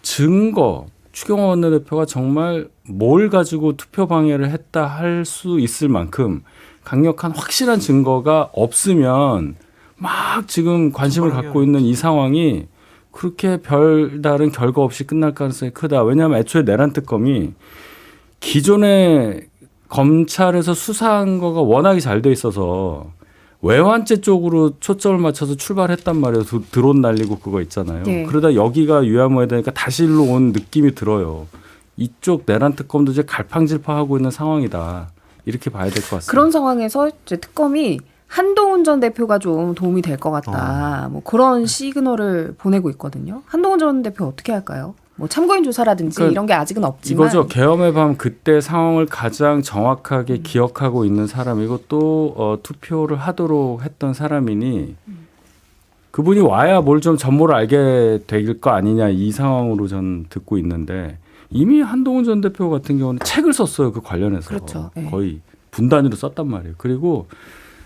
증거 추경호 원내대표가 정말 뭘 가지고 투표 방해를 했다 할 수 있을 만큼 강력한 확실한 증거가 없으면 막 지금 관심을 갖고 있는 이 상황이 그렇게 별다른 결과 없이 끝날 가능성이 크다. 왜냐하면 애초에 내란 특검이 기존에 검찰에서 수사한 거가 워낙에 잘 돼 있어서 외환죄 쪽으로 초점을 맞춰서 출발했단 말이에요. 드론 날리고 그거 있잖아요. 네. 그러다 여기가 유야무야 되니까 다시 일로 온 느낌이 들어요. 이쪽 내란 특검도 이제 갈팡질팡하고 있는 상황이다. 이렇게 봐야 될 것 같습니다. 그런 상황에서 이제 특검이 한동훈 전 대표가 좀 도움이 될 것 같다. 뭐 그런 시그널을 보내고 있거든요. 한동훈 전 대표 어떻게 할까요? 뭐 참고인 조사라든지 그러니까 이런 게 아직은 없지만 이거죠. 계엄의 밤 그때 상황을 가장 정확하게 기억하고 있는 사람이고 또 투표를 하도록 했던 사람이니 그분이 와야 뭘 좀 전모를 알게 될 거 아니냐 이 상황으로 전 듣고 있는데 이미 한동훈 전 대표 같은 경우는 책을 썼어요. 그 관련해서. 그렇죠. 네. 거의 분단위로 썼단 말이에요. 그리고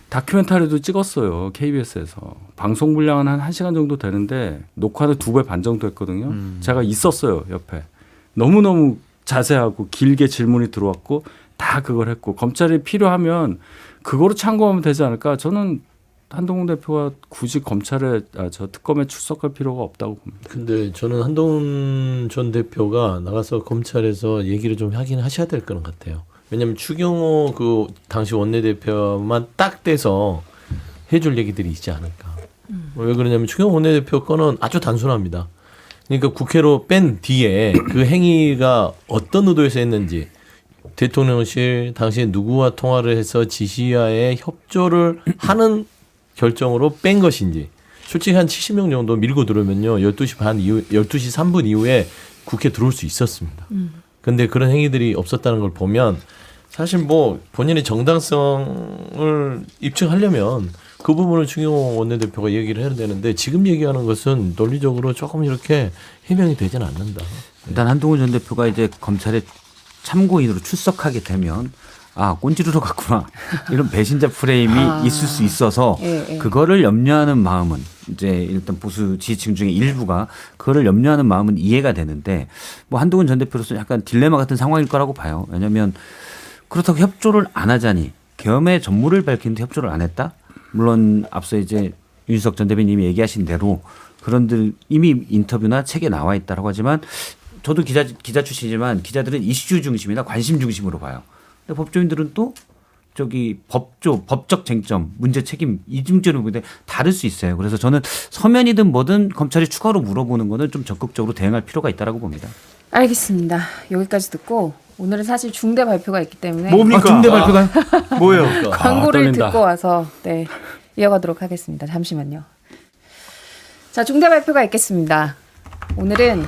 다큐멘터리도 찍었어요. KBS에서. 방송 분량은 한 1시간 정도 되는데 녹화는 2배 반 정도 했거든요. 제가 있었어요. 옆에. 너무너무 자세하고 길게 질문이 들어왔고 다 그걸 했고 검찰이 필요하면 그거로 참고하면 되지 않을까. 저는 한동훈 대표가 굳이 검찰에 저 특검에 출석할 필요가 없다고 봅니다. 근데 저는 한동훈 전 대표가 나가서 검찰에서 얘기를 좀 하긴 하셔야 될 거는 같아요. 왜냐하면 추경호 그 당시 원내대표만 딱 떼서 해줄 얘기들이 있지 않을까. 왜 그러냐면 추경호 원내대표 건은 아주 단순합니다. 그러니까 국회로 뺀 뒤에 그 행위가 어떤 의도에서 했는지 대통령실 당시에 누구와 통화를 해서 지시하에 협조를 하는 결정으로 뺀 것인지 솔직히 한 70명 정도 밀고 들어오면요 12시 반 이후 12시 3분 이후에 국회 들어올 수 있었습니다. 근데 그런 행위들이 없었다는 걸 보면 사실 뭐 본인의 정당성을 입증하려면 그 부분을 추경호 원내대표가 얘기를 해야 되는데 지금 얘기하는 것은 논리적으로 조금 이렇게 해명이 되지는 않는다. 일단 한동훈 전 대표가 이제 검찰에 참고인으로 출석하게 되면 아 꼰지르러 갔구나 이런 배신자 프레임이 있을 수 있어서 예, 예. 그거를 염려하는 마음은 이제 일단 보수 지지층 중에 일부가 그거를 염려하는 마음은 이해가 되는데 뭐 한동훈 전 대표로서 약간 딜레마 같은 상황일 거라고 봐요. 왜냐하면 그렇다고 협조를 안 하자니 계엄의 전모를 밝히는데 협조를 안 했다. 물론 앞서 이제 윤석열 전 대표님이 얘기하신 대로 그런들 이미 인터뷰나 책에 나와 있다라고 하지만 저도 기자 출신이지만 기자들은 이슈 중심이나 관심 중심으로 봐요. 근데 법조인들은 또 저기 법적 쟁점, 문제 책임 이중적으로 보는데 다를 수 있어요. 그래서 저는 서면이든 뭐든 검찰이 추가로 물어보는 거는 좀 적극적으로 대응할 필요가 있다라고 봅니다. 알겠습니다. 여기까지 듣고 오늘은 사실 중대 발표가 있기 때문에 뭡니까? 중대 발표가 뭐예요? 광고를 떨린다. 듣고 와서 네, 이어가도록 하겠습니다. 잠시만요. 자, 중대 발표가 있겠습니다. 오늘은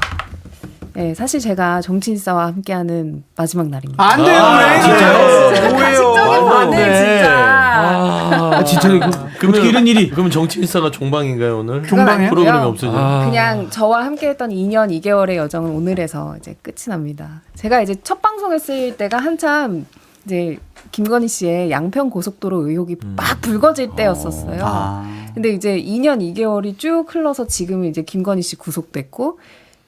네, 사실 제가 정치인사와 함께하는 마지막 날입니다. 안 돼요, 왜? 진짜 뭐예요? 가식적인 반응 진짜. 진짜 이거 어떻게 이런 일이 그러면 정치인사가 종방인가요 오늘? 종방이에요? 프로그램이 아니고요. 없어져. 그냥 저와 함께했던 2년 2개월의 여정은 오늘에서 이제 끝이 납니다. 제가 이제 첫 방송했을 때가 한참 이제 김건희 씨의 양평 고속도로 의혹이 막 불거질 때였었어요. 아. 근데 이제 2년 2개월이 쭉 흘러서 지금은 이제 김건희 씨 구속됐고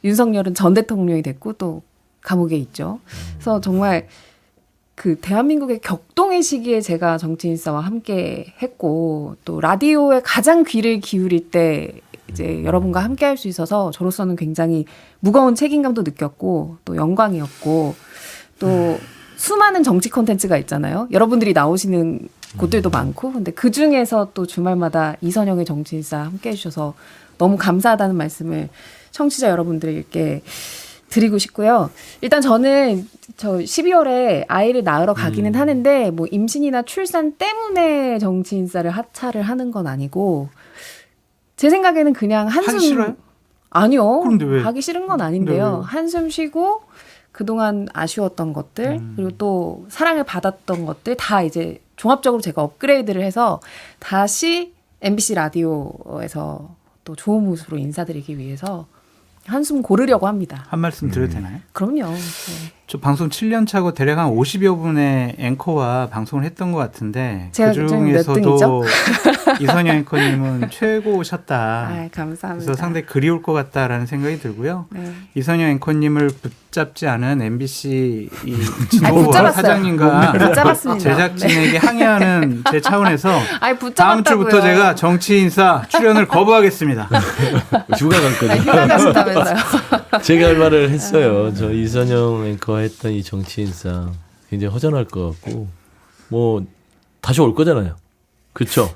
윤석열은 전 대통령이 됐고 또 감옥에 있죠. 그래서 정말 그 대한민국의 격동의 시기에 제가 정치인사와 함께 했고 또 라디오에 가장 귀를 기울일 때 이제 여러분과 함께 할 수 있어서 저로서는 굉장히 무거운 책임감도 느꼈고 또 영광이었고 또 수많은 정치 콘텐츠가 있잖아요. 여러분들이 나오시는 곳들도 많고 근데 그중에서 또 주말마다 이선영의 정치인사 함께 해주셔서 너무 감사하다는 말씀을 청취자 여러분들께 드리고 싶고요. 일단 저는 저 12월에 아이를 낳으러 가기는 하는데 뭐 임신이나 출산 때문에 정치인사를 하차를 하는 건 아니고 제 생각에는 그냥 한숨 하기 싫어요? 아니요. 그런데 왜? 하기 싫은 건 근데 아닌데요. 왜? 한숨 쉬고 그동안 아쉬웠던 것들 그리고 또 사랑을 받았던 것들 다 이제 종합적으로 제가 업그레이드를 해서 다시 MBC 라디오에서 또 좋은 모습으로 인사드리기 위해서 한숨 고르려고 합니다. 한 말씀 드려도 되나요? 그럼요. 네. 저 방송 7년 차고 대략 한 50여 분의 앵커와 방송을 했던 것 같은데 제가 그 그중에 몇 중에서도 이선영 앵커님은 최고셨다. 아, 감사합니다. 그래서 상당히 그리울 것 같다라는 생각이 들고요. 네. 이선영 앵커님을 붙잡지 않은 MBC 이 아니, 진보부 붙잡았어요. 사장님과 붙잡았습니다. 제작진에게 항의하는 제 차원에서 아니 다음 붙잡았다고요. 주부터 제가 정치인사 출연을 거부하겠습니다. 휴가 아, 갔거든요. 휴가 가신다면서요. 제가 할 말을 했어요. 저 이선영 앵커가 했던 이 정치인사 굉장히 허전할 것 같고 뭐 다시 올 거잖아요. 그렇죠?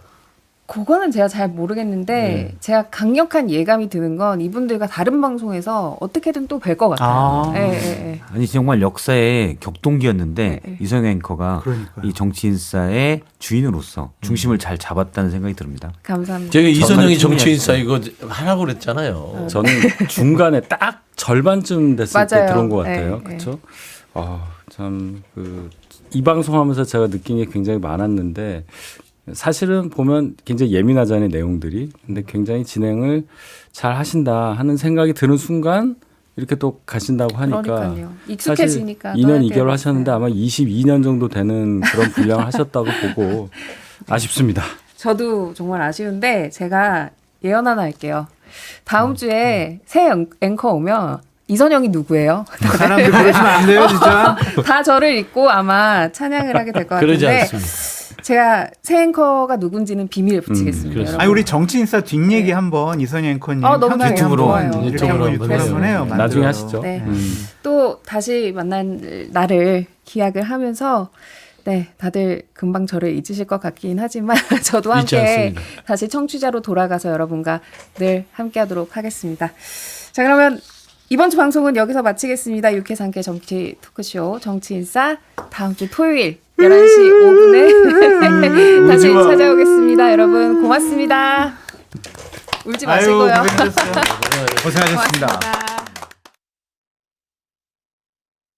그거는 제가 잘 모르겠는데 제가 강력한 예감이 드는 건 이분들과 다른 방송에서 어떻게든 또 뵐 것 같아요. 아. 예, 예, 예. 아니 정말 역사의 격동기였는데 네. 이성영 앵커가 그러니까요. 이 정치인사의 주인으로서 중심을 잘 잡았다는 생각이 듭니다. 감사합니다. 제가 이선영이 정말 정치인사 이거 하라고 그랬잖아요. 저는 중간에 딱 절반쯤 됐을 때 맞아요. 들어온 것 같아요. 네, 그렇죠? 참 이 방송하면서 제가 느낀 게 굉장히 많았는데 사실은 보면 굉장히 예민하잖아요, 내용들이. 근데 굉장히 진행을 잘 하신다 하는 생각이 드는 순간 이렇게 또 가신다고 하니까 그러니까요. 익숙해지니까. 사실 2년 2개월 하셨는데 아마 22년 정도 되는 그런 분량을 하셨다고 보고 아쉽습니다. 저도 정말 아쉬운데 제가 예언 하나 할게요. 다음 주에 새 앵커 오면 이선영이 누구예요? 사람들 그러시면 안 돼요, 진짜. 다 저를 잊고 아마 찬양을 하게 될 것 그러지 같은데 않습니다. 제가 새 앵커가 누군지는 비밀에 붙이겠습니다. 그렇습니다. 여러분. 아니 우리 정치인사 뒷얘기 한번 이선희 앵커님 너무 편하게 유튜브로 한번 이렇게 유튜브로 한번 한번 유튜브로 한번 해요. 해요. 나중에 만들어요. 하시죠. 네. 또 다시 만난 날을 기약을 하면서 네, 다들 금방 저를 잊으실 것 같긴 하지만 저도 잊지 함께 않습니다. 다시 청취자로 돌아가서 여러분과 늘 함께하도록 하겠습니다. 자, 그러면 이번 주 방송은 여기서 마치겠습니다. 유쾌상쾌 정치 토크쇼 정치인싸 다음 주 토요일 11시 5분에 다시 찾아오겠습니다. 여러분 고맙습니다. 울지 아유, 마시고요. 고생하셨어요. 고생하셨습니다. 고맙습니다.